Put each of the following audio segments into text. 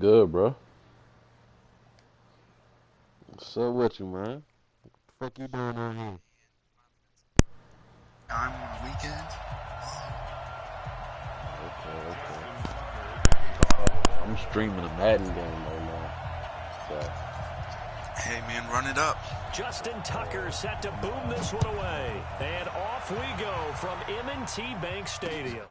good, bro. What's up with you, man? What the fuck you doing out here? I'm on the weekend. Okay. I'm streaming a Madden game right now. So. Hey, man, run it up. Justin Tucker set to boom this one away. And off we go from M&T Bank Stadium.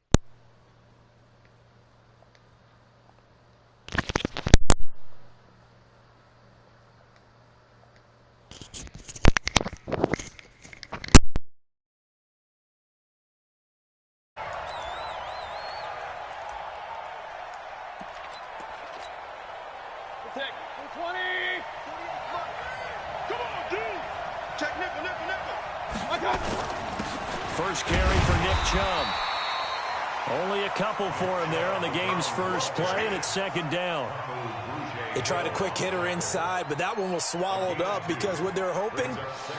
First carry for Nick Chubb. Only a couple for him there on the game's first play, and it's second down. They tried a quick hitter inside, but that one was swallowed up because what they're hoping,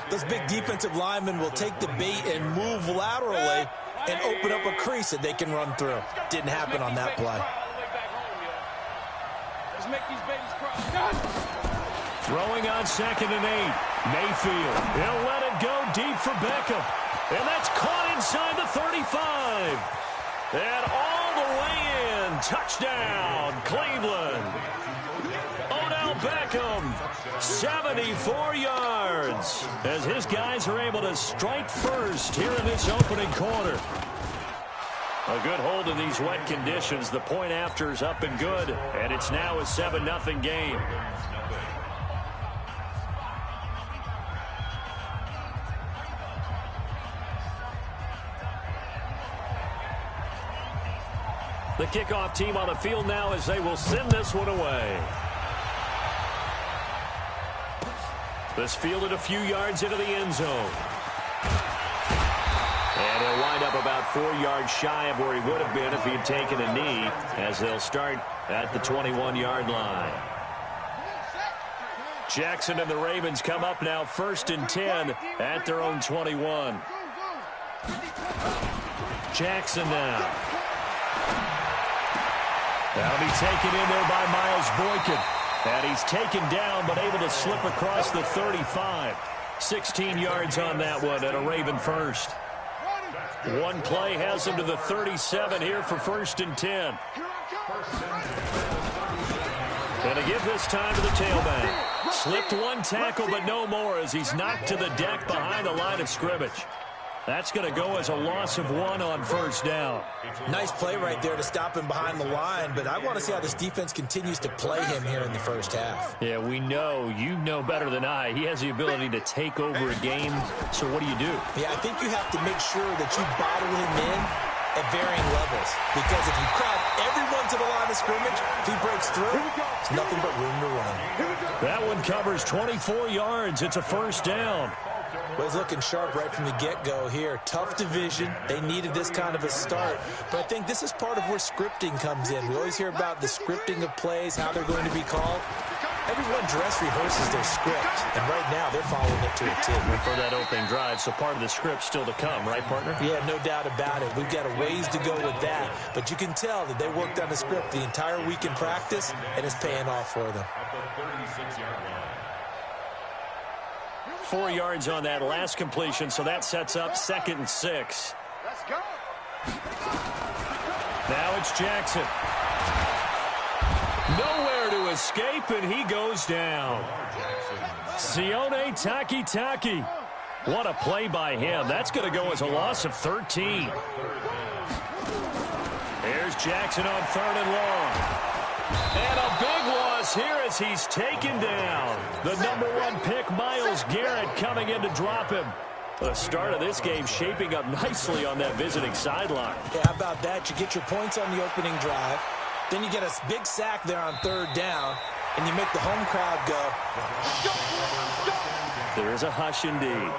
those big defensive linemen will take the bait and move laterally and open up a crease that they can run through. Didn't happen on that play. Let's make these babies cry. Throwing on 2nd and 8. Mayfield. He'll let it go deep for Beckham. And that's caught inside the 35. And all the way in. Touchdown, Cleveland. Odell Beckham, 74 yards. As his guys are able to strike first here in this opening quarter. A good hold in these wet conditions. The point after is up and good. And it's now a 7-0 game. The kickoff team on the field now as they will send this one away. This fielded a few yards into the end zone. And he'll wind up about 4 yards shy of where he would have been if he had taken a knee, as they'll start at the 21-yard line. Jackson and the Ravens come up now 1st and 10 at their own 21. Jackson now. That'll be taken in there by Miles Boykin. And he's taken down but able to slip across the 35. 16 yards on that one and a Raven first. One play has him to the 37 here for 1st and 10. And to give this time to the tailback. Slipped one tackle but no more as he's knocked to the deck behind the line of scrimmage. That's going to go as a loss of 1 on 1st down. Nice play right there to stop him behind the line, but I want to see how this defense continues to play him here in the first half. Yeah, we know. You know better than I. He has the ability to take over a game, so what do you do? Yeah, I think you have to make sure that you bottle him in at varying levels, because if you crowd everyone to the line of scrimmage, if he breaks through, it's nothing but room to run. That one covers 24 yards. It's a 1st down. Well, he's looking sharp right from the get-go here. Tough division. They needed this kind of a start. But I think this is part of where scripting comes in. We always hear about the scripting of plays, how they're going to be called. Everyone dress rehearses their script, and right now they're following it to a T. For that opening drive, so part of the script still to come, right, partner? Yeah, no doubt about it. We've got a ways to go with that, but you can tell that they worked on the script the entire week in practice, and it's paying off for them. 4 yards on that last completion, so that sets up 2nd and 6. Let's go. Now it's Jackson. Nowhere to escape, and he goes down. Sione Takitaki. What a play by him. That's going to go as a loss of 13. Here's Jackson on 3rd and long. And a big loss here as he's taken down. The #1 pick, Myles Garrett, coming in to drop him. The start of this game shaping up nicely on that visiting sideline. Yeah, how about that? You get your points on the opening drive. Then you get a big sack there on 3rd down, and you make the home crowd go. There is a hush indeed.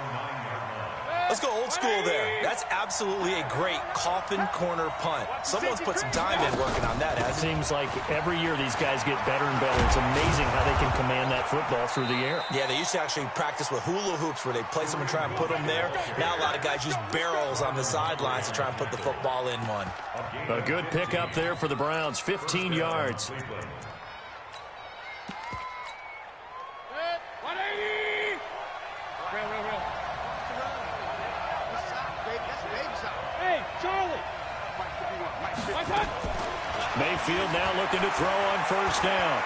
Let's go old school there. That's absolutely a great coffin corner punt. Someone's put some time in working on that, hasn't it? Seems like every year these guys get better and better. It's amazing how they can command that football through the air. Yeah, they used to actually practice with hula hoops where they place them and try and put them there. Now a lot of guys use barrels on the sidelines to try and put the football in one. A good pick up there for the Browns, 15 yards. Mayfield now looking to throw on first down.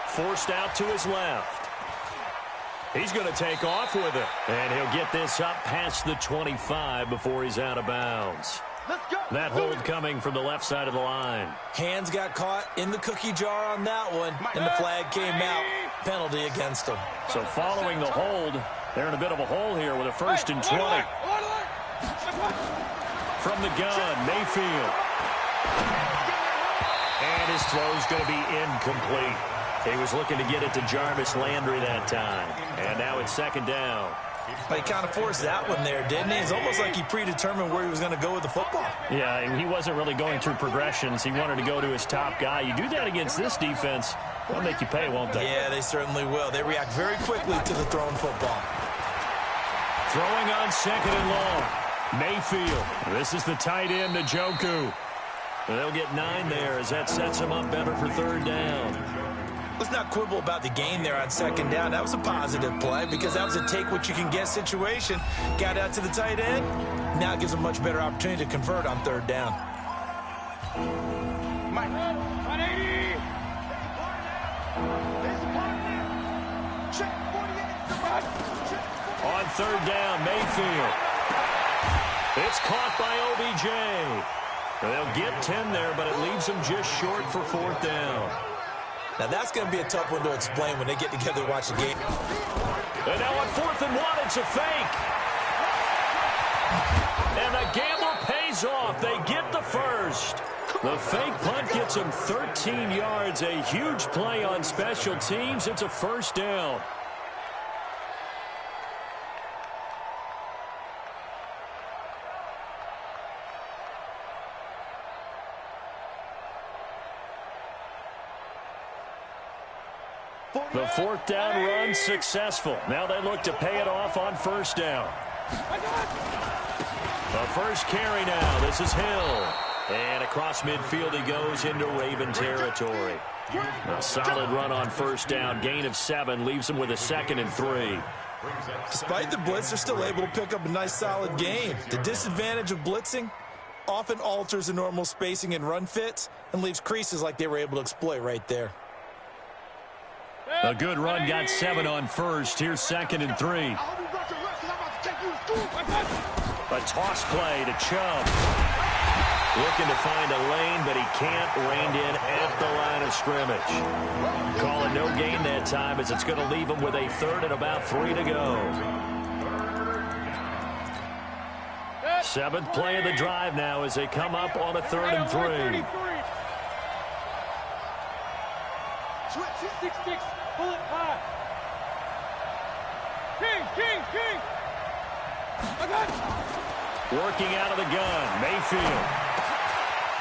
Forced out to his left. He's going to take off with it. And he'll get this up past the 25 before he's out of bounds. That hold coming from the left side of the line. Hands got caught in the cookie jar on that one, and the flag came out. Penalty against him. So following the hold, they're in a bit of a hole here with a 1st and 20. From the gun, Mayfield. And his throw's going to be incomplete. He was looking to get it to Jarvis Landry that time. And now it's 2nd down. But he kind of forced that one there, didn't he? It's almost like he predetermined where he was going to go with the football. Yeah, he wasn't really going through progressions. He wanted to go to his top guy. You do that against this defense, they'll make you pay, won't they? Yeah, they certainly will. They react very quickly to the thrown football. Throwing on 2nd and long. Mayfield. This is the tight end, Njoku. They'll get 9 there as that sets him up better for 3rd down. Let's not quibble about the gain there on 2nd down. That was a positive play because that was a take-what-you-can-get situation. Got out to the tight end. Now it gives him a much better opportunity to convert on 3rd down. On 3rd down, Mayfield. It's caught by OBJ. They'll get 10 there, but it leaves them just short for 4th down. Now, that's going to be a tough one to explain when they get together to watch the game. And now on 4th and 1, it's a fake. And the gamble pays off. They get the first. The fake punt gets them 13 yards. A huge play on special teams. It's a 1st down. The 4th down run successful. Now they look to pay it off on 1st down. The first carry now. This is Hill. And across midfield he goes into Raven territory. A solid run on 1st down. Gain of 7 leaves him with a 2nd and 3. Despite the blitz, they're still able to pick up a nice solid gain. The disadvantage of blitzing often alters the normal spacing and run fits and leaves creases like they were able to exploit right there. A good run got 7 on 1st. Here's 2nd and 3. A toss play to Chubb. Looking to find a lane, but he can't. Reined in at the line of scrimmage. Call it no gain that time as it's going to leave him with a 3rd and about 3 to go. 7th play of the drive now as they come up on a 3rd and 3. Switch, 6-6, pull it high. King. I got it. Working out of the gun, Mayfield.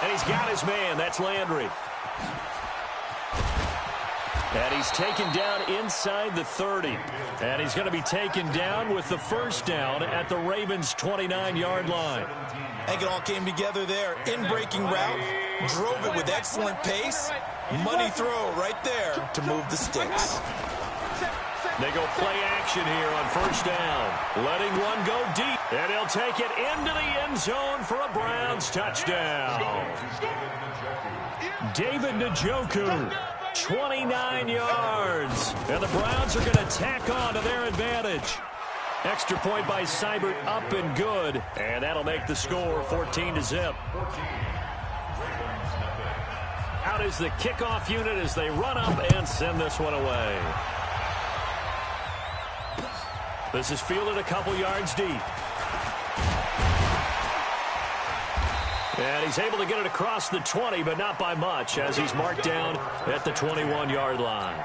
And he's got his man. That's Landry. And he's taken down inside the 30. And he's going to be taken down with the 1st down at the Ravens' 29-yard line. I think it all came together there. In-breaking route, drove it with excellent pace. Money throw right there to move the sticks. They go play action here on 1st down. Letting one go deep. And he'll take it into the end zone for a Browns touchdown. David Njoku, 29 yards. And the Browns are going to tack on to their advantage. Extra point by Seibert up and good. And that'll make the score 14-0. Out is the kickoff unit as they run up and send this one away. This is fielded a couple yards deep. And he's able to get it across the 20, but not by much, as he's marked down at the 21-yard line.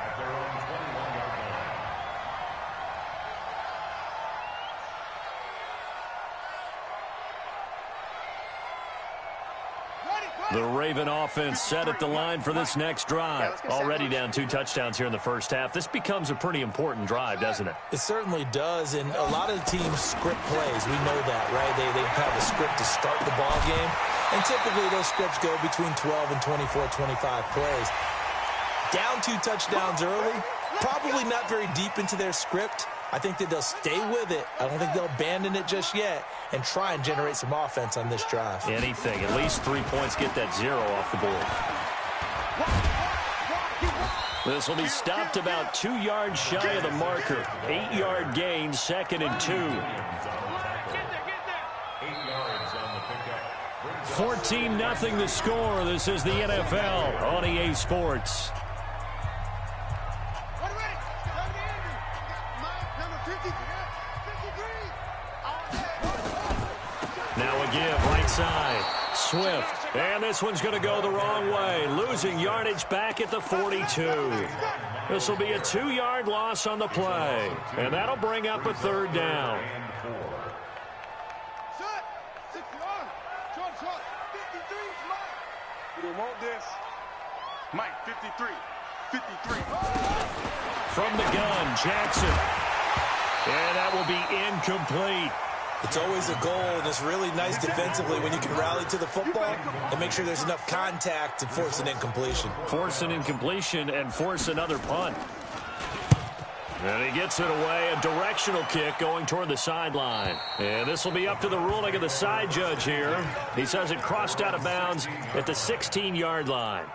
The Raven offense set at the line for this next drive. Already down 2 touchdowns here in the first half. This becomes a pretty important drive, doesn't it? It certainly does, and a lot of the teams script plays. We know that, right? They have a script to start the ball game, and typically those scripts go between 12 and 24, 25 plays. Down 2 touchdowns early, probably not very deep into their script. I think that they'll stay with it. I don't think they'll abandon it just yet and try and generate some offense on this drive. Anything. At least 3 points, get that 0 off the board. This will be stopped about 2 yards shy of the marker. 8-yard gain, 2nd and 2. 14-0 the score. This is the NFL on EA Sports. Now a give, right side. Swift. And this one's going to go the wrong way. Losing yardage back at the 42. This will be a 2-yard loss on the play. And that'll bring up a 3rd down. You want this? Mike, 53. 53. From the gun, Jackson. And that will be incomplete. It's always a goal, and it's really nice defensively when you can rally to the football and make sure there's enough contact to force an incompletion. Force an incompletion and force another punt. And he gets it away, a directional kick going toward the sideline. And this will be up to the ruling of the side judge here. He says it crossed out of bounds at the 16-yard line.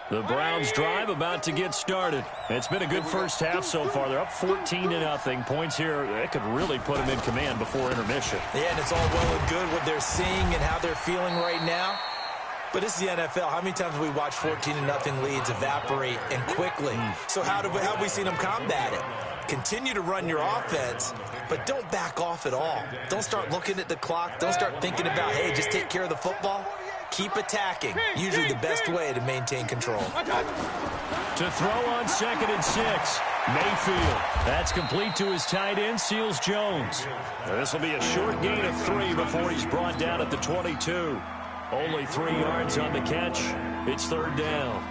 The Browns drive about to get started. It's been a good first half so far. They're up 14-0. Points here, that could really put them in command before intermission. Yeah, and it's all well and good what they're seeing and how they're feeling right now. But this is the NFL. How many times have we watched 14-0 leads evaporate and quickly? So how have we seen them combat it? Continue to run your offense, but don't back off at all. Don't start looking at the clock. Don't start thinking about, hey, just take care of the football. Keep attacking. Usually the best way to maintain control. To throw on 2nd and 6. Mayfield. That's complete to his tight end, Seals Jones. This will be a short gain of 3 before he's brought down at the 22. Only 3 yards on the catch. It's 3rd down.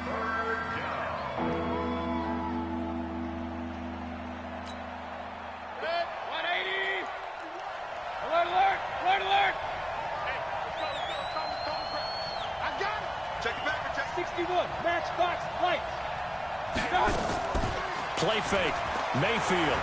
Play fake. Mayfield.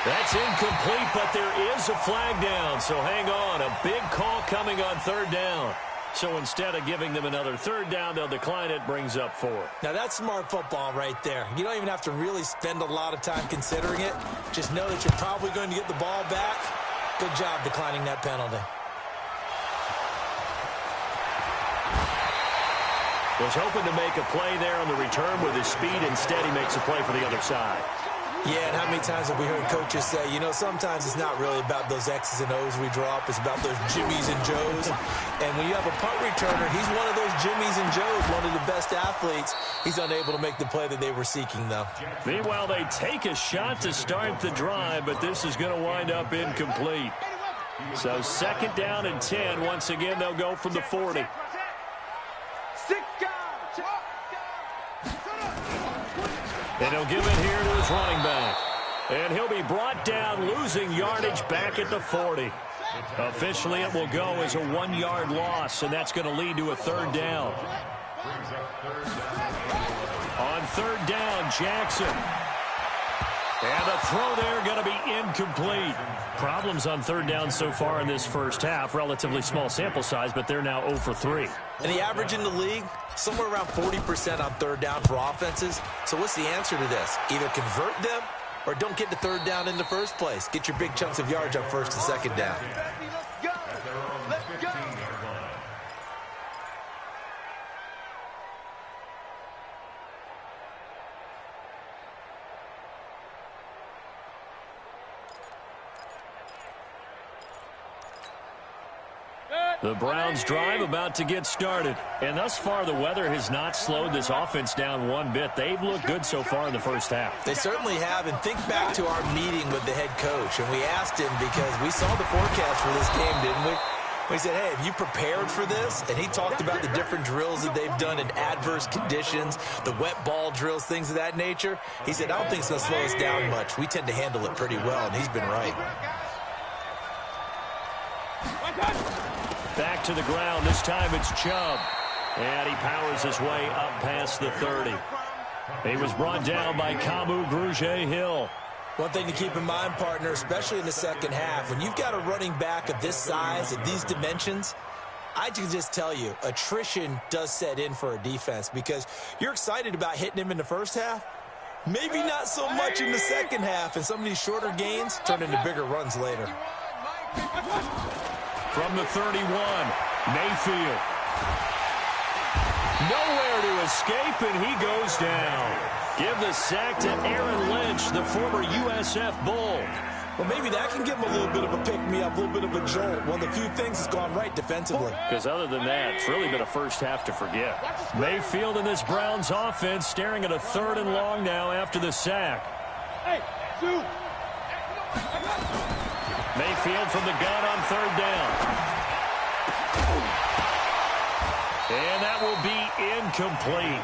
That's incomplete, but there is a flag down, so hang on. A big call coming on 3rd down. So instead of giving them another 3rd down, they'll decline it, brings up 4. Now that's smart football right there. You don't even have to really spend a lot of time considering it. Just know that you're probably going to get the ball back. Good job declining that penalty. Was hoping to make a play there on the return with his speed. Instead, he makes a play for the other side. Yeah, and how many times have we heard coaches say, you know, sometimes it's not really about those X's and O's we drop. It's about those Jimmies and Joes. And when you have a punt returner, he's one of those Jimmies and Joes, one of the best athletes. He's unable to make the play that they were seeking, though. Meanwhile, they take a shot to start the drive, but this is going to wind up incomplete. So 2nd down and 10. Once again, they'll go from the 40. And he'll give it here to his running back. And he'll be brought down, losing yardage back at the 40. Officially, it will go as a 1-yard loss, and that's going to lead to a 3rd down. On 3rd down, Jackson. And the throw there going to be incomplete. Problems on 3rd down so far in this first half. Relatively small sample size, but they're now 0 for 3. And the average in the league, somewhere around 40% on 3rd down for offenses. So what's the answer to this? Either convert them or don't get the 3rd down in the first place. Get your big chunks of yards on 1st and 2nd down. Let's go. The Browns drive about to get started. And thus far, the weather has not slowed this offense down one bit. They've looked good so far in the first half. They certainly have. And think back to our meeting with the head coach. And we asked him because we saw the forecast for this game, didn't we? We said, hey, have you prepared for this? And he talked about the different drills that they've done in adverse conditions, the wet ball drills, things of that nature. He said, I don't think it's going to slow us down much. We tend to handle it pretty well, and he's been right. Back to the ground. This time it's Chubb. And he powers his way up past the 30. He was brought down by Kamu Grugier-Hill. One thing to keep in mind, partner, especially in the second half, when you've got a running back of this size, of these dimensions, I can just tell you, attrition does set in for a defense because you're excited about hitting him in the first half. Maybe not so much in the second half, and some of these shorter gains turn into bigger runs later. From the 31, Mayfield. Nowhere to escape, and he goes down. Give the sack to Aaron Lynch, the former USF Bull. Well, maybe that can give him a little bit of a pick-me-up, a little bit of a jolt. One of the few things that's gone right defensively. Because other than that, it's really been a first half to forget. Mayfield in this Browns offense staring at a 3rd and long now after the sack. Mayfield from the gun on 3rd down. And that will be incomplete.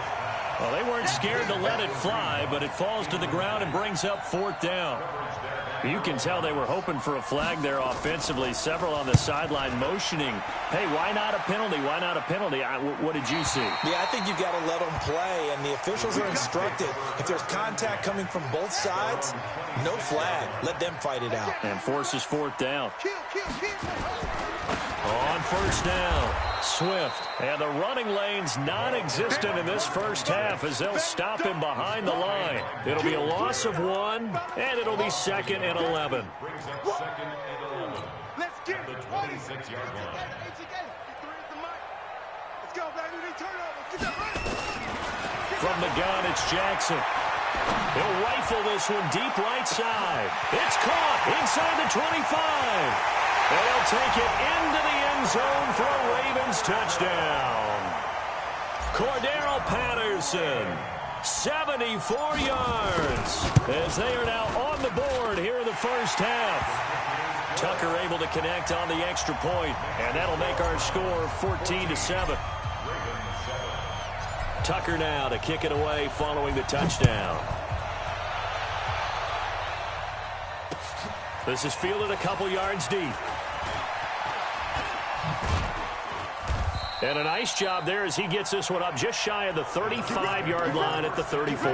Well, they weren't scared to let it fly, but it falls to the ground and brings up 4th down. You can tell they were hoping for a flag there offensively. Several on the sideline motioning, hey, why not a penalty? Why not a penalty? What did you see? Yeah, I think you've got to let them play, and the officials are instructed. If there's contact coming from both sides, no flag. Let them fight it out. And forces 4th down. On 1st down, Swift. And the running lane's non-existent in this first half as they'll stop him behind the line. It'll be a loss of 1, and it'll be 2nd and 11. Let's get it. 26-yard line. Let's go, baby. We turnover. Get that right. From the gun, it's Jackson. He'll rifle this one deep right side. It's caught inside the 25. They'll take it into the end zone for a Ravens touchdown. Cordero Patterson, 74 yards, as they are now on the board here in the first half. Tucker able to connect on the extra point, and that'll make our score 14-7. Tucker now to kick it away following the touchdown. This is fielded a couple yards deep. And a nice job there as he gets this one up just shy of the 35-yard line at the 34.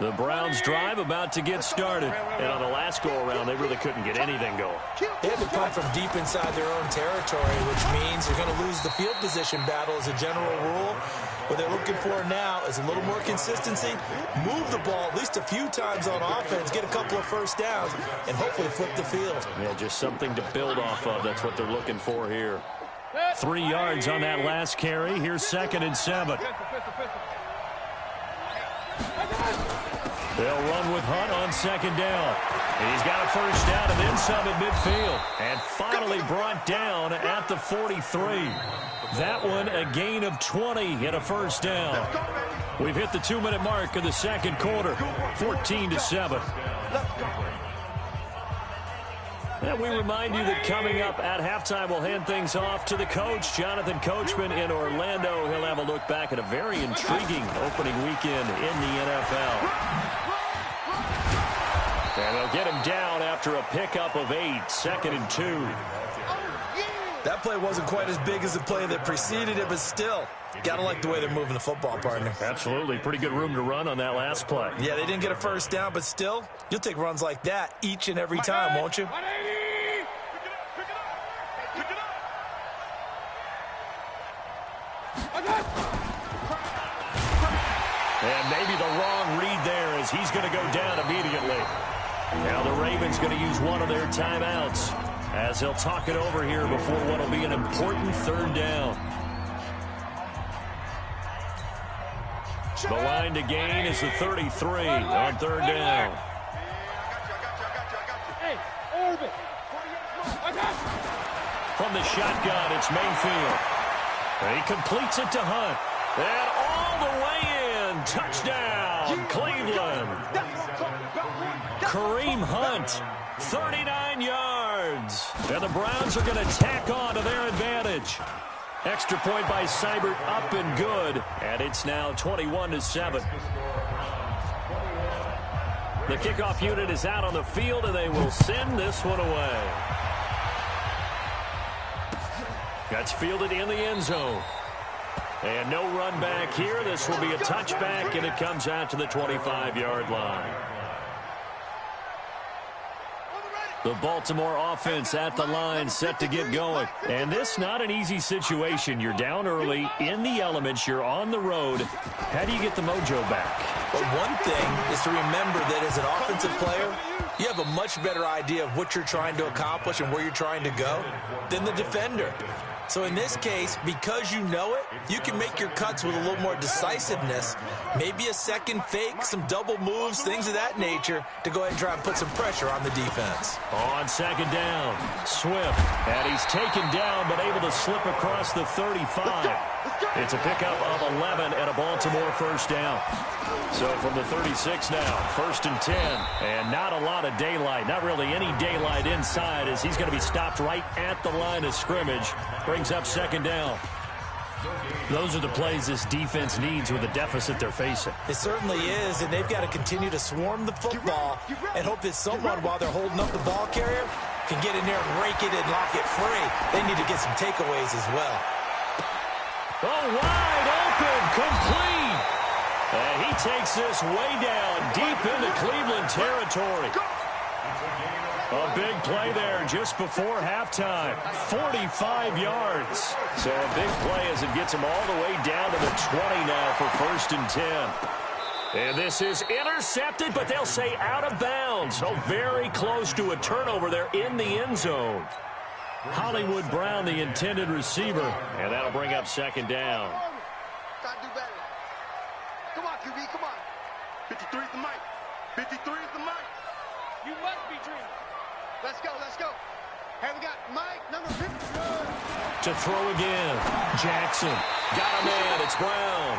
The Browns drive about to get started. And on the last go-around, they really couldn't get anything going. They had to punt from deep inside their own territory, which means they're going to lose the field position battle as a general rule. What they're looking for now is a little more consistency, move the ball at least a few times on offense, get a couple of first downs, and hopefully flip the field. Yeah, just something to build off of. That's what they're looking for here. 3 yards on that last carry. Here's 2nd and 7. They'll run with Hunt on 2nd down. He's got a first down and then some at midfield. And finally brought down at the 43. That one a gain of 20 and a first down. We've hit the 2-minute mark of the second quarter. 14-7. And we remind you that coming up at halftime, we'll hand things off to the coach, Jonathan Coachman in Orlando. He'll have a look back at a very intriguing opening weekend in the NFL. And they'll get him down after a pickup of 8, 2nd and 2. That play wasn't quite as big as the play that preceded it, but still, gotta like the way they're moving the football, partner. Absolutely. Pretty good room to run on that last play. Yeah, they didn't get a first down, but still, you'll take runs like that each and every time, won't you? And maybe the wrong read there as he's going to go down immediately. Now the Ravens going to use one of their timeouts as they'll talk it over here before what will be an important 3rd down. The line to gain is the 33 on 3rd down. From the shotgun, it's Mayfield. He completes it to Hunt. And all the way in. Touchdown, Cleveland. Kareem Hunt, 39 yards. And the Browns are going to tack on to their advantage. Extra point by Seibert, up and good. And it's now 21-7. The kickoff unit is out on the field, and they will send this one away. That's fielded in the end zone. And no run back here. This will be a touchback, and it comes out to the 25-yard line. The Baltimore offense at the line, set to get going. And this not an easy situation. You're down early, in the elements, you're on the road. How do you get the mojo back? But one thing is to remember that as an offensive player, you have a much better idea of what you're trying to accomplish and where you're trying to go than the defender. So in this case, because you know it, you can make your cuts with a little more decisiveness, maybe a second fake, some double moves, things of that nature, to go ahead and try and put some pressure on the defense. On second down, Swift, and he's taken down but able to slip across the 35. It's a pickup of 11 and a Baltimore first down. So from the 36 now, 1st and 10, and not a lot of daylight, not really any daylight inside, as he's going to be stopped right at the line of scrimmage. Brings up second down. Those are the plays this defense needs with the deficit they're facing. It certainly is, and they've got to continue to swarm the football and hope that someone, while they're holding up the ball carrier, can get in there and rake it and lock it free. They need to get some takeaways as well. Oh, wide open, complete. And he takes this way down, deep into Cleveland territory. A big play there just before halftime. 45 yards. So a big play as it gets him all the way down to the 20 now for 1st and 10. And this is intercepted, but they'll say out of bounds. So very close to a turnover there in the end zone. Hollywood Brown, the intended receiver. And that'll bring up second down. Gotta do better. Come on, QB, come on. 53 is the mic. 53 is the mic. You must be dreaming. Let's go, let's go. Hey, we got Mike, number 50. To throw again. Jackson. Got a man. It's Brown.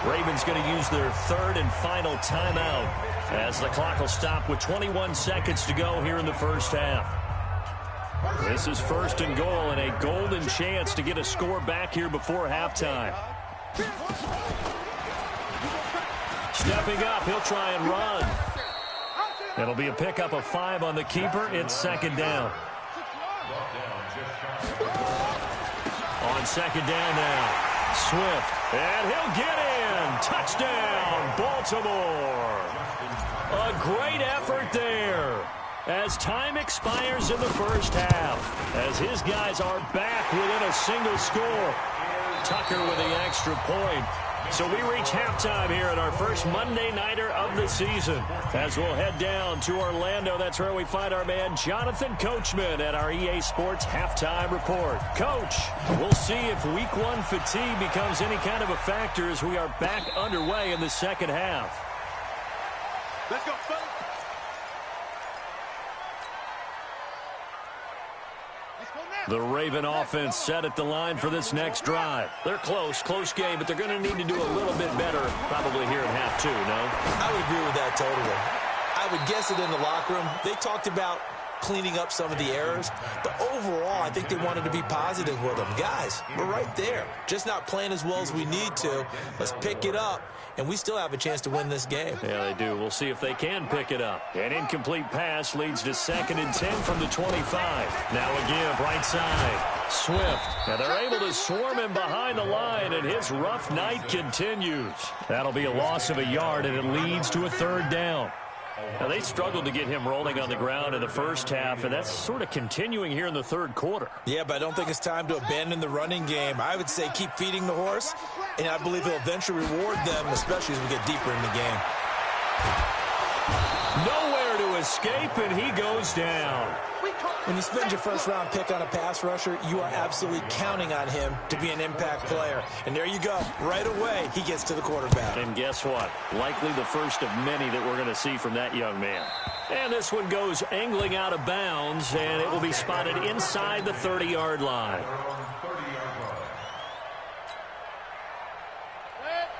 Ravens going to use their 3rd and final timeout as the clock will stop with 21 seconds to go here in the first half. This is 1st and goal and a golden chance to get a score back here before halftime. Stepping up, he'll try and run. It'll be a pickup of 5 on the keeper. It's second down. On second down now, Swift, and he'll get in. Touchdown, Baltimore. A great effort there as time expires in the first half, as his guys are back within a single score. Tucker with the extra point. So we reach halftime here at our first Monday Nighter of the season. As we'll head down to Orlando, that's where we find our man Jonathan Coachman at our EA Sports Halftime Report. Coach, we'll see if Week 1 fatigue becomes any kind of a factor as we are back underway in the second half. Let's go, fellas. The Raven offense set at the line for this next drive. They're close game, but they're going to need to do a little bit better probably here in half 2, no? I would agree with that totally. I would guess it in the locker room. They talked about cleaning up some of the errors, but overall, I think they wanted to be positive with them. Guys, we're right there. Just not playing as well as we need to. Let's pick it up, and we still have a chance to win this game. Yeah, they do. We'll see if they can pick it up. An incomplete pass leads to 2nd and 10 from the 25. Now a give right side. Swift. And they're able to swarm him behind the line, and his rough night continues. That'll be a loss of a yard, and it leads to a 3rd down. Now, they struggled to get him rolling on the ground in the first half, and that's sort of continuing here in the 3rd quarter. Yeah, but I don't think it's time to abandon the running game. I would say keep feeding the horse, and I believe he'll eventually reward them, especially as we get deeper in the game. Nowhere to escape, and he goes down. When you spend your first-round pick on a pass rusher, you are absolutely counting on him to be an impact player. And there you go. Right away, he gets to the quarterback. And guess what? Likely the first of many that we're going to see from that young man. And this one goes angling out of bounds, and it will be spotted inside the 30-yard line.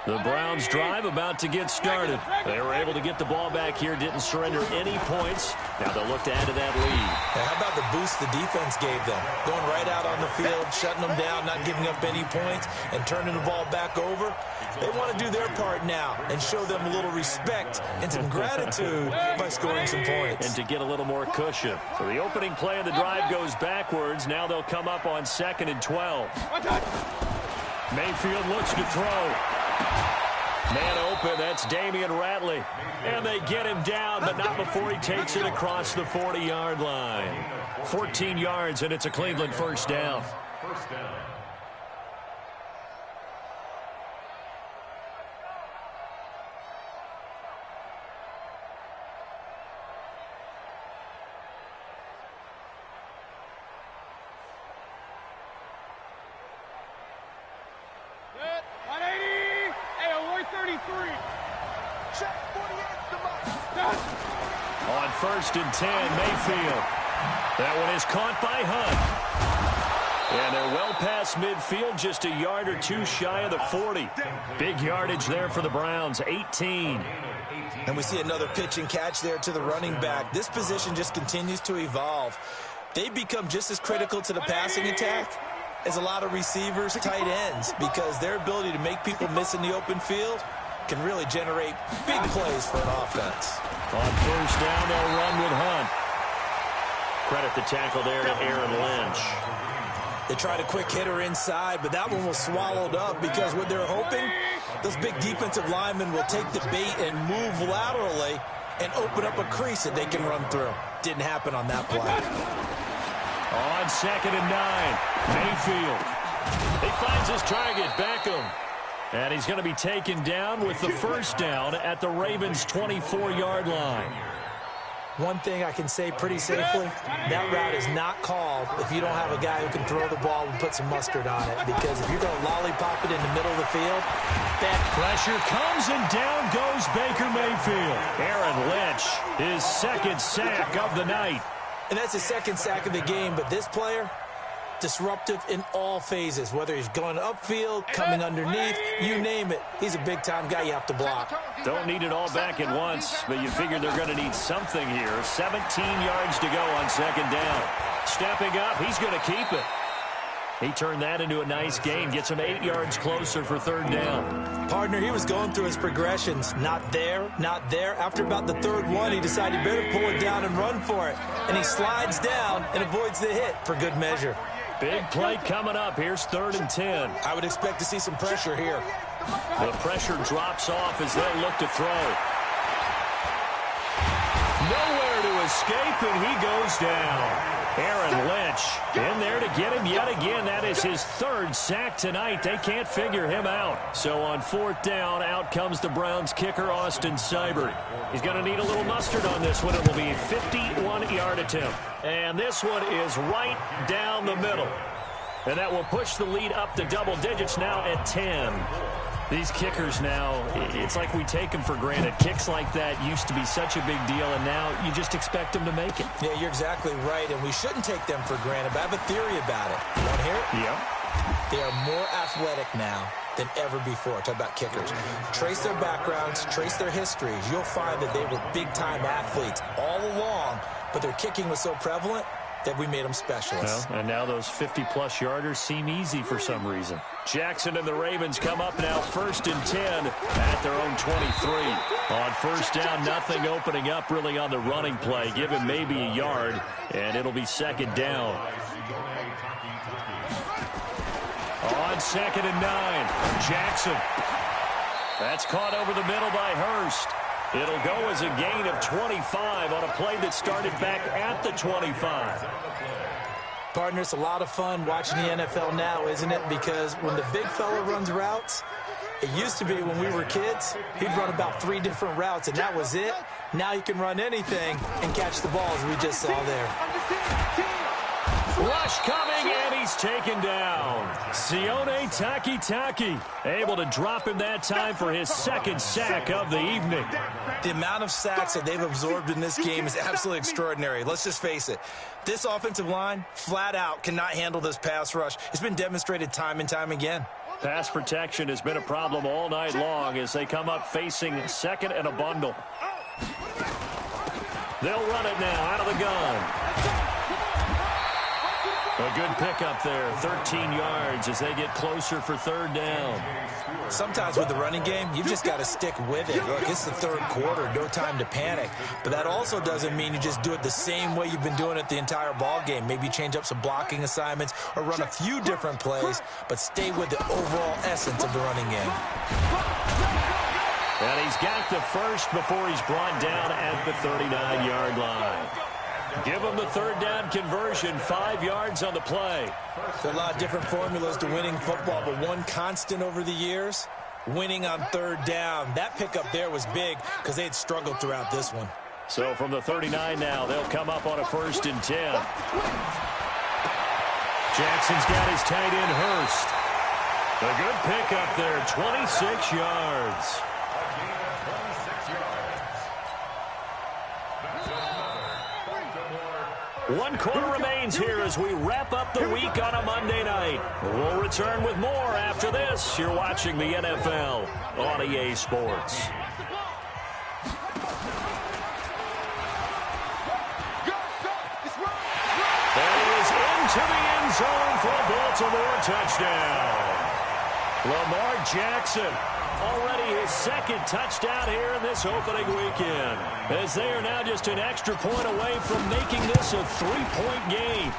The Browns drive about to get started. They were able to get the ball back here, didn't surrender any points. Now they'll look to add to that lead. Now, how about the boost the defense gave them? Going right out on the field, shutting them down, not giving up any points, and turning the ball back over. They want to do their part now and show them a little respect and some gratitude by scoring some points. And to get a little more cushion. So the opening play of the drive goes backwards. Now they'll come up on 2nd and 12. Mayfield looks to throw. Man open, that's Damian Ratley. And they get him down, but not before he takes it across the 40-yard line. 14 yards, and it's a Cleveland first down. On 1st and 10, Mayfield. That one is caught by Hunt. And they're well past midfield, just a yard or two shy of the 40. Big yardage there for the Browns, 18. And we see another pitch and catch there to the running back. This position just continues to evolve. They become just as critical to the passing attack as a lot of receivers, tight ends, because their ability to make people miss in the open field can really generate big plays for an offense. On 1st down, they'll run with Hunt. Credit the tackle there to Aaron Lynch. They tried a quick hitter inside, but that one was swallowed up because what they're hoping, those big defensive linemen will take the bait and move laterally and open up a crease that they can run through. Didn't happen on that play. On 2nd and 9, Mayfield. He finds his target, Beckham. And he's going to be taken down with the first down at the Ravens' 24-yard line. One thing I can say pretty safely, that route is not called if you don't have a guy who can throw the ball and put some mustard on it. Because if you're going to lollipop it in the middle of the field, that pressure comes and down goes Baker Mayfield. Aaron Lynch, his 2nd sack of the night. And that's his 2nd sack of the game, but this player, disruptive in all phases, whether he's going upfield, coming underneath, you name it. He's a big-time guy you have to block. Don't need it all back at once, but you figure they're going to need something here. 17 yards to go on 2nd down. Stepping up, he's going to keep it. He turned that into a nice gain, gets him 8 yards closer for 3rd down. Partner, he was going through his progressions. Not there, not there. After about the 3rd one, he decided he better pull it down and run for it. And he slides down and avoids the hit for good measure. Big play coming up. Here's 3rd and 10. I would expect to see some pressure here. The pressure drops off as they'll look to throw. Nowhere to escape, and he goes down. Aaron Lynch in there to get him yet again. That is his 3rd sack tonight. They can't figure him out. So on 4th down, out comes the Browns kicker, Austin Seibert. He's going to need a little mustard on this one. It will be a 51-yard attempt. And this one is right down the middle. And that will push the lead up to double digits now at 10. These kickers now, it's like we take them for granted. Kicks like that used to be such a big deal, and now you just expect them to make it. Yeah, you're exactly right, and we shouldn't take them for granted, but I have a theory about it. You want to hear it? Yeah. They are more athletic now than ever before. Talk about kickers. Trace their backgrounds, trace their histories. You'll find that they were big-time athletes all along, but their kicking was so prevalent that we made them specialists. Well, and now those 50-plus yarders seem easy for some reason. Jackson and the Ravens come up now 1st and 10 at their own 23. On 1st down, nothing opening up really on the running play. Give him maybe a yard, and it'll be 2nd down. On 2nd and 9, Jackson. That's caught over the middle by Hurst. It'll go as a gain of 25 on a play that started back at the 25. Partner, it's a lot of fun watching the NFL now, isn't it? Because when the big fella runs routes, it used to be when we were kids, he'd run about 3 different routes, and that was it. Now you can run anything and catch the ball, as we just saw there. Rush coming, and he's taken down. Sione Takitaki able to drop him that time for his 2nd sack of the evening. The amount of sacks that they've absorbed in this game is absolutely extraordinary. Let's just face it. This offensive line, flat out, cannot handle this pass rush. It's been demonstrated time and time again. Pass protection has been a problem all night long as they come up facing second and a bundle. They'll run it now out of the gun. A good pickup there, 13 yards as they get closer for third down. Sometimes with the running game, you've just got to stick with it. Look, it's the third quarter, no time to panic. But that also doesn't mean you just do it the same way you've been doing it the entire ball game. Maybe change up some blocking assignments or run a few different plays, but stay with the overall essence of the running game. And he's got the first before he's brought down at the 39-yard line. Give him the third down conversion, 5 yards on the play. There are a lot of different formulas to winning football, but one constant over the years, winning on third down. That pickup there was big because they had struggled throughout this one. So from the 39 now, they'll come up on a 1st and 10. Jackson's got his tight end Hurst. A good pickup there, 26 yards. One quarter remains here as we wrap up the week on a Monday night. We'll return with more after this. You're watching the NFL on EA Sports. And he is into the end zone for a Baltimore touchdown. Lamar Jackson, already his second touchdown here in this opening weekend, as they are now just an extra point away from making this a 3-point game.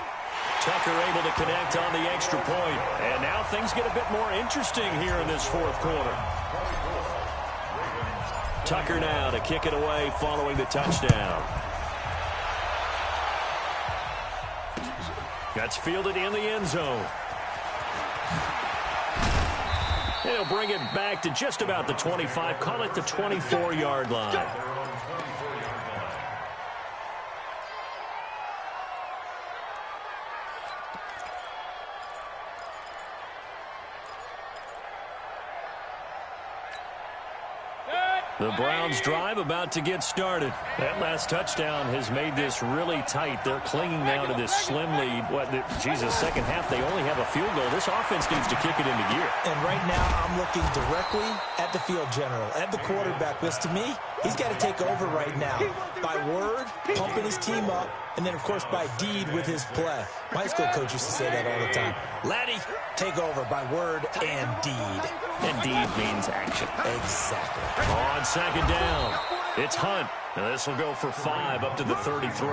Tucker able to connect on the extra point, and now things get a bit more interesting here in this fourth quarter. Tucker now to kick it away following the touchdown. That's fielded in the end zone. He'll bring it back to just about the 25, call it the 24-yard line. The Browns drive about to get started. That last touchdown has made this really tight. They're clinging now to this slim lead. Second half, they only have a field goal. This offense needs to kick it into gear. And right now, I'm looking directly at the field general, at the quarterback. Because to me, he's got to take over right now. By word, pumping his team up, and then, of course, by deed with his play. My high school coach used to say that all the time. Laddie, take over by word and deed. And deed means action. Exactly. On second down, it's Hunt. Now this will go for 5 up to the 33.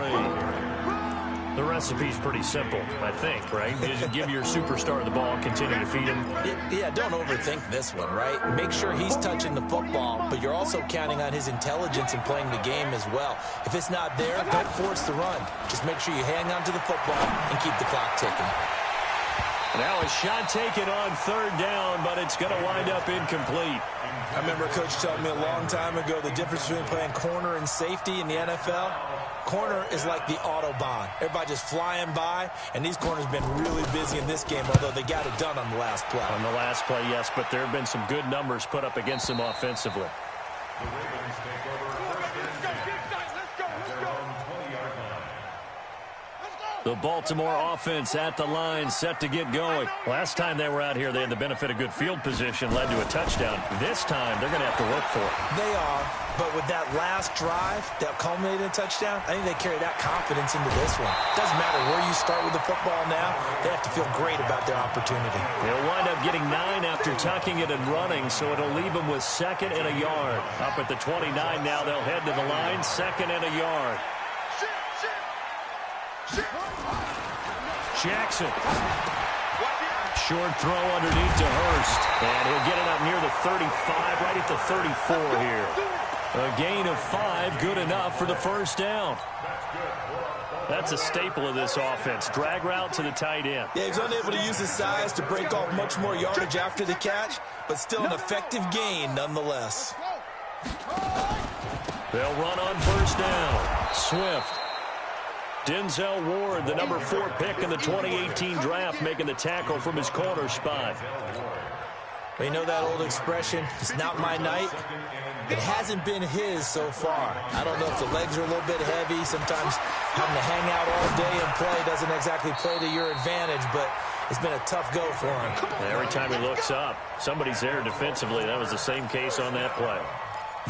The recipe's pretty simple, I think, right? Just give your superstar the ball, continue to feed him. Yeah, don't overthink this one, right? Make sure he's touching the football, but you're also counting on his intelligence in playing the game as well. If it's not there, don't force the run. Just make sure you hang on to the football and keep the clock ticking. Now a shot taken on third down, but it's going to wind up incomplete. I remember a coach telling me a long time ago the difference between playing corner and safety in the NFL. Corner is like the Autobahn. Everybody just flying by, and these corners have been really busy in this game, although they got it done on the last play. On the last play, yes, but there have been some good numbers put up against them offensively. The Baltimore offense at the line, set to get going. Last time they were out here, they had the benefit of good field position, led to a touchdown. This time, they're going to have to work for it. They are, but with that last drive that culminated in a touchdown, I think they carry that confidence into this one. Doesn't matter where you start with the football now, they have to feel great about their opportunity. They'll wind up getting 9 after tucking it and running, so it'll leave them with 2nd and a yard. Up at the 29 now, they'll head to the line, 2nd and a yard. Jackson. Short throw underneath to Hurst. And he'll get it up near the 35, right at the 34 here. A gain of 5, good enough for the first down. That's a staple of this offense. Drag route to the tight end. Yeah, he's unable to use his size to break off much more yardage after the catch, but still an effective gain nonetheless. They'll run on first down. Swift. Denzel Ward, the number 4 pick in the 2018 draft, making the tackle from his corner spot. Well, you know that old expression, it's not my night? It hasn't been his so far. I don't know if the legs are a little bit heavy. Sometimes having to hang out all day and play doesn't exactly play to your advantage, but It's been a tough go for him. Every time he looks up, somebody's there defensively. That was the same case on that play.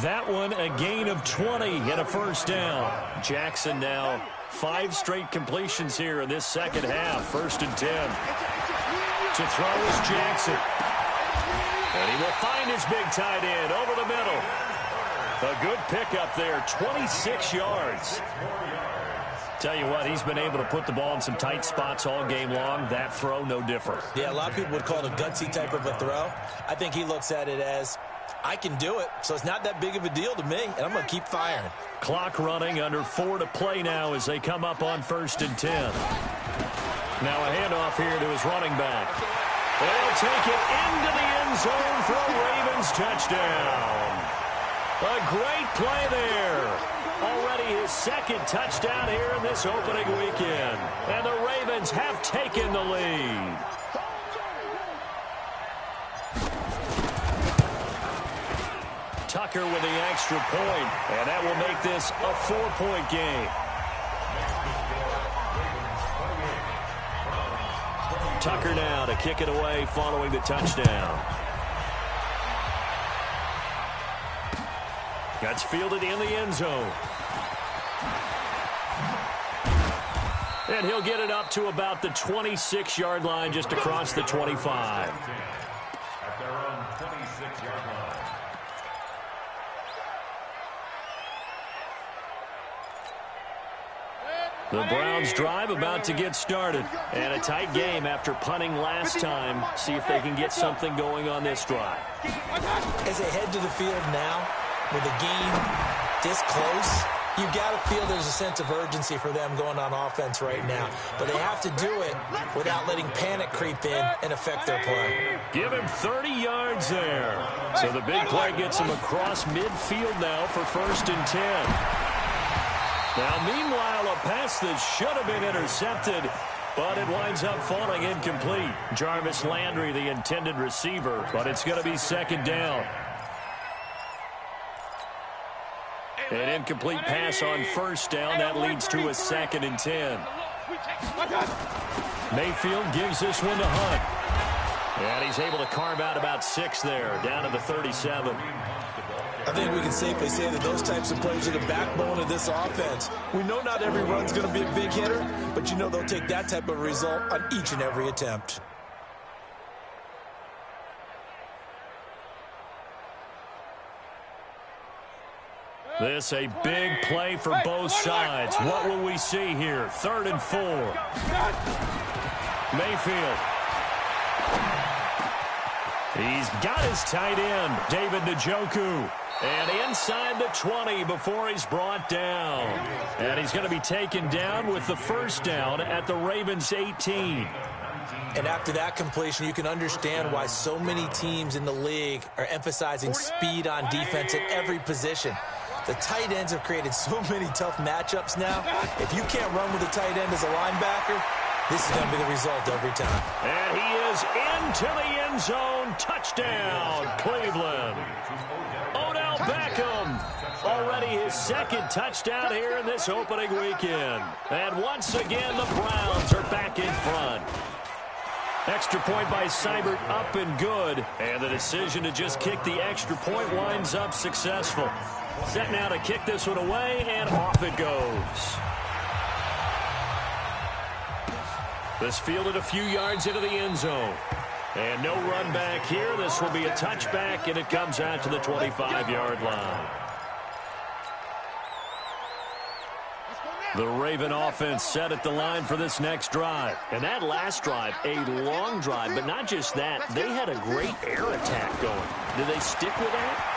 That one, a gain of 20 and a first down. Jackson now 5 straight completions here in this second half. 1st and 10. To throw is Jackson. And he will find his big tight end over the middle. A good pickup there, 26 yards. Tell you what, he's been able to put the ball in some tight spots all game long. That throw, no different. Yeah, a lot of people would call it a gutsy type of a throw. I think he looks at it as, I can do it, so it's not that big of a deal to me, and I'm going to keep firing. Clock running, under 4 to play now as they come up on 1st and 10. Now a handoff here to his running back. They'll take it into the end zone for a Ravens touchdown. A great play there. Already his 2nd touchdown here in this opening weekend. And the Ravens have taken the lead. Tucker with the extra point, and that will make this a 4-point game. Tucker now to kick it away following the touchdown. That's fielded in the end zone. And he'll get it up to about the 26-yard line, just across the 25. At their own 26-yard line. The Browns drive about to get started. And a tight game after punting last time. See if they can get something going on this drive. As they head to the field now, with the game this close, you've got to feel there's a sense of urgency for them going on offense right now. But they have to do it without letting panic creep in and affect their play. Give him 30 yards there. So the big play gets him across midfield now for 1st and 10. Now, meanwhile, a pass that should have been intercepted, but it winds up falling incomplete. Jarvis Landry, the intended receiver, but it's going to be 2nd down. An incomplete pass on 1st down. That leads to a 2nd and 10. Mayfield gives this one to Hunt. And he's able to carve out about 6 there, down to the 37. I think we can safely say that those types of plays are the backbone of this offense. We know not every run's going to be a big hitter, but you know they'll take that type of result on each and every attempt. This a big play for both sides. What will we see here? 3rd and 4. Mayfield. He's got his tight end, David Njoku. And inside the 20 before he's brought down. And he's going to be taken down with the 1st down at the Ravens 18. And after that completion, you can understand why so many teams in the league are emphasizing speed on defense at every position. The tight ends have created so many tough matchups now. If you can't run with a tight end as a linebacker, this is going to be the result every time. And he is into the end zone. Touchdown, Cleveland. Odell Beckham. Already his 2nd touchdown here in this opening weekend. And once again, the Browns are back in front. Extra point by Seibert, up and good. And the decision to just kick the extra point winds up successful. Set now to kick this one away, and off it goes. This fielded a few yards into the end zone. And no run back here. This will be a touchback, and it comes out to the 25-yard line. The Raven offense set at the line for this next drive. And that last drive, a long drive, but not just that. They had a great air attack going. Did they stick with that?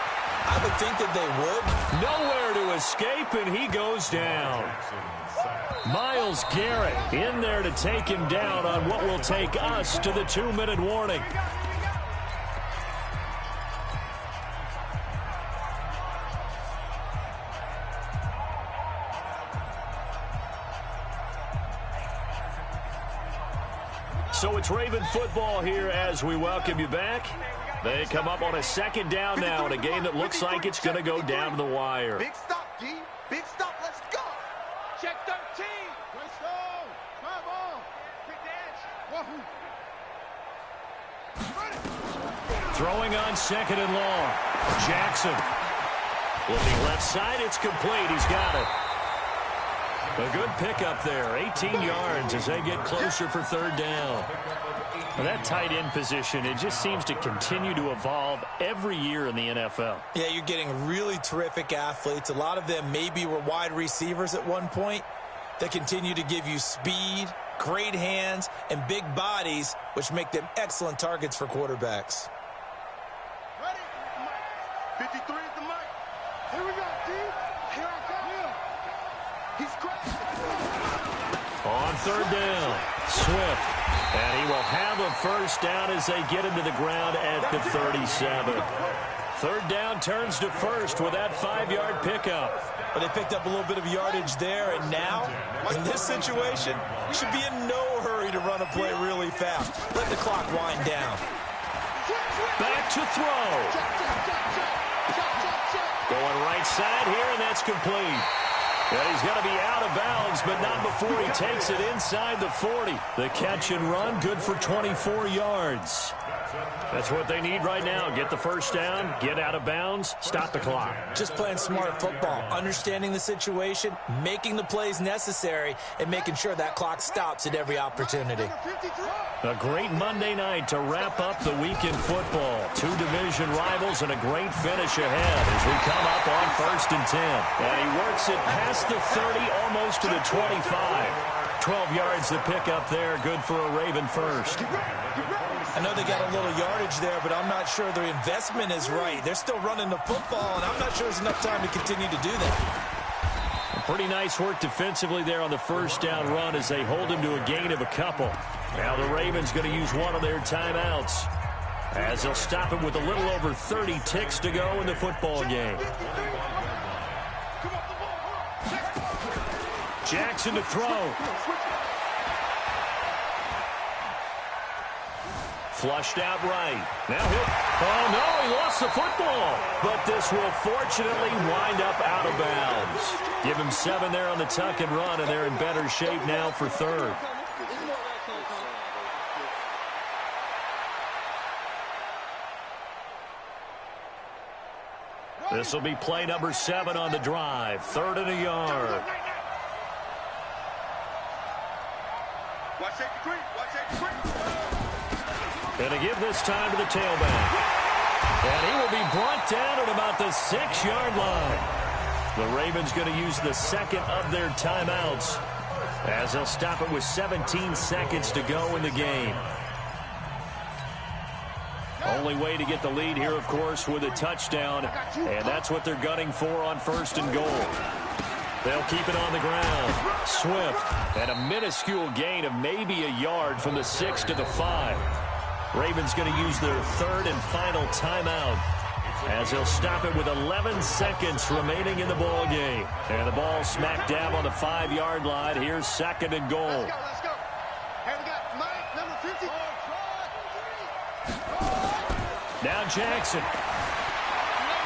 I would think that they would. Nowhere to escape, and he goes down. Myles Garrett in there to take him down on what will take us to the 2-minute warning. So it's Raven football here as we welcome you back. They come up on a 2nd down now in a game that looks like it's going to go down to the wire. Big stop, D. Big stop. Let's go. Check 13. Let's go. Come on. Quick dance. Throwing on second and long. Jackson. Looking left side, it's complete. He's got it. A good pickup there. 18 yards as they get closer for third down. Well, that tight end position, it just seems to continue to evolve every year in the NFL. Yeah, you're getting really terrific athletes. A lot of them maybe were wide receivers at one point. They continue to give you speed, great hands, and big bodies, which make them excellent targets for quarterbacks. Ready? 53 is the mic. Here we go, D. Here I come. He's crazy. On third down, Swift. And he will have a first down as they get him to the ground at the 37. Third down turns to first with that 5-yard pickup. But they picked up a little bit of yardage there, and now, in this situation, you should be in no hurry to run a play really fast. Let the clock wind down. Back to throw. Going right side here, and that's complete. And he's going to be out of bounds, but not before he takes it inside the 40. The catch and run, good for 24 yards. That's what they need right now. Get the first down, get out of bounds, stop the clock. Just playing smart football, understanding the situation, making the plays necessary, and making sure that clock stops at every opportunity. A great Monday night to wrap up the week in football. Two division rivals and a great finish ahead as we come up on 1st and 10. And he works it past the 30, almost to the 25. 12 yards to pick up there, good for a Raven first. I know they got a little yardage there, but I'm not sure their investment is right. They're still running the football, and I'm not sure there's enough time to continue to do that. Pretty nice work defensively there on the first down run as they hold him to a gain of a couple. Now the Ravens going to use one of their timeouts as they'll stop it with a little over 30 ticks to go in the football game. Jackson to throw. Flushed out right. Now oh no, he lost the football. But this will fortunately wind up out of bounds. Give him 7 there on the tuck and run, and they're in better shape now for third. This will be play number 7 on the drive. 3rd and a yard. Watch safety creep. Watch safety creep. Going to give this time to the tailback. And he will be brought down at about the 6-yard line. The Ravens going to use the second of their timeouts as they'll stop it with 17 seconds to go in the game. Only way to get the lead here, of course, with a touchdown. And that's what they're gunning for on 1st and goal. They'll keep it on the ground. Swift at a minuscule gain of maybe a yard from the 6 to the 5. Ravens going to use their 3rd and final timeout as they'll stop it with 11 seconds remaining in the ball game. And the ball smack dab on the 5-yard line. Here's 2nd and goal. Let's go. Hey, we got Mike, number 50. Now Jackson.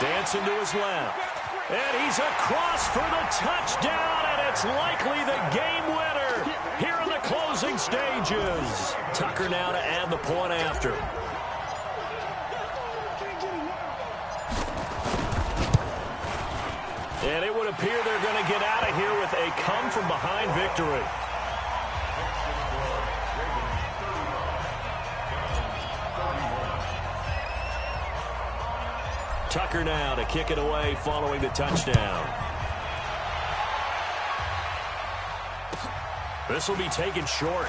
Dancing to his left. And he's across for the touchdown, and it's likely the game winner here in the closing stages. Tucker now to add the point after. And it would appear they're going to get out of here with a come-from-behind victory. Tucker now to kick it away following the touchdown. This will be taken short.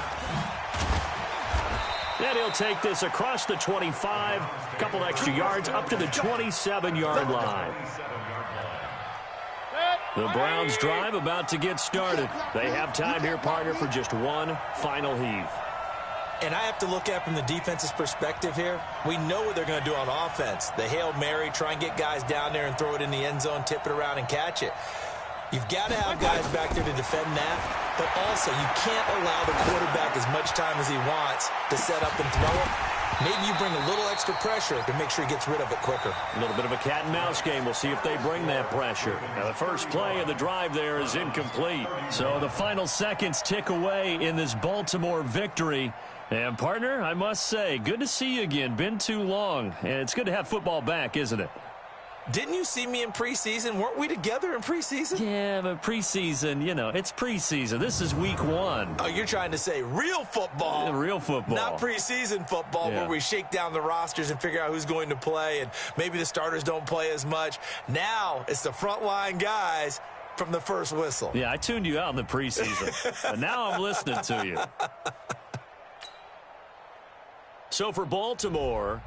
And he'll take this across the 25, a couple extra yards up to the 27-yard line. The Browns drive about to get started. They have time here, partner, for just one final heave. And I have to look at from the defense's perspective here. We know what they're going to do on offense. The Hail Mary, try and get guys down there and throw it in the end zone, tip it around and catch it. You've got to have guys back there to defend that, but also you can't allow the quarterback as much time as he wants to set up and throw it. Maybe you bring a little extra pressure to make sure he gets rid of it quicker. A little bit of a cat and mouse game. We'll see if they bring that pressure. Now, the first play of the drive there is incomplete. So the final seconds tick away in this Baltimore victory. And, partner, I must say, good to see you again. Been too long. And it's good to have football back, isn't it? Didn't you see me in preseason? Weren't we together in preseason? Yeah, but preseason, you know, it's preseason. This is week 1. Oh, you're trying to say real football. Yeah, real football. Not preseason football where we shake down the rosters and figure out who's going to play, and maybe the starters don't play as much. Now it's the frontline guys from the first whistle. Yeah, I tuned you out in the preseason. But now I'm listening to you. So for Baltimore,